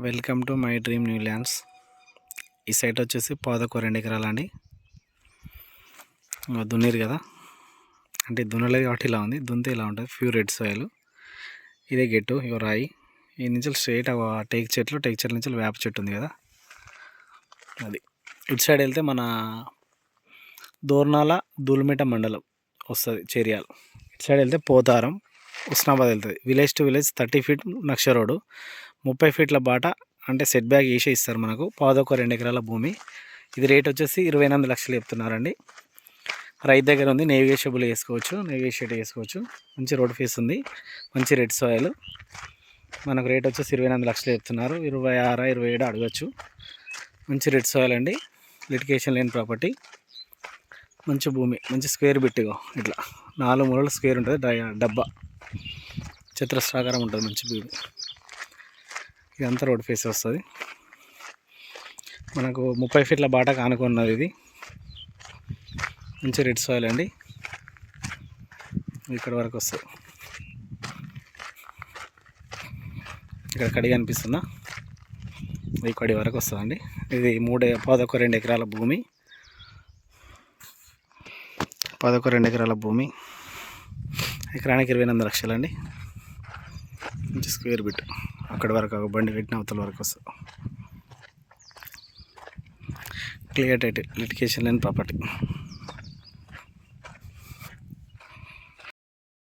Welcome to my dream new lands. ఈ site వచ్చేసి పాదకు 2 ఎకరాలు అండి. దున్నేరు కదా, అంటే దున్నలేదు కాబట్టి ఇలా ఉంది. దున్నితే ఇలా ఉంటుంది, ప్యూర్ రెడ్ సాయిల్. ఇదే గెట్టు, ఇవ రాయి. ఈ నుంచి స్ట్రైట్ టేక్ చెట్ల నుంచి వేప చెట్టు ఉంది కదా, అది. ఇటు సైడ్ వెళ్తే మన దోర్నాల దూల్మిట మండలం వస్తుంది, చేరియాల్. ఇటు సైడ్ వెళ్తే పోతారం, ఉస్నాబాద్ వెళ్తుంది. విలేజ్ టు విలేజ్ 30 ఫీట్ నక్ష రోడ్డు, 30 ఫీట్ల బాట, అంటే సెట్ బ్యాక్ వేసే ఇస్తారు మనకు. పాదొక 2 ఎకరాల భూమి. ఇది రేట్ వచ్చేసి 28 లక్షలు చెప్తున్నారండి. రైతు దగ్గర ఉంది, నేవిగేషబుల్ వేసుకోవచ్చు, నేవిగేషియేట్ వేసుకోవచ్చు. మంచి రోడ్ ఫేస్ ఉంది, మంచి రెడ్ సాయిల్. మనకు రేట్ వచ్చేసి 28 లక్షలు చెప్తున్నారు. 26, 27 అడగచ్చు. మంచి రెడ్ సాయిల్ అండి, లిటికేషన్ లేని ప్రాపర్టీ. మంచి భూమి, మంచి స్క్వేర్ బిట్గా ఇట్లా 4 మూలలు స్క్వేర్ ఉంటుంది, డబ్బా చతురస్రాకారం ఉంటుంది. మంచి భూమి. ఇదంతా రోడ్ ఫేస్ వస్తుంది. మనకు 30 ఫీట్ల బాట కానుకున్నది. ఇది మంచి రెడ్ సాయిల్ అండి. ఇక్కడ వరకు వస్తుంది. ఇక్కడ కడి కనిపిస్తుందా, ఈ కడి వరకు వస్తుందండి. ఇది 2 ఎకరాల భూమి. 2 ఎకరాల భూమి, ఎకరానికి 28 లక్షలండి. మంచి స్క్వేర్ బిట్. అక్కడి వరకు బండి పెట్టిన అవతల వరకు వస్తుంది. క్లియర్ టైటిల్, లిటికేషన్ లేని ప్రాపర్టీ.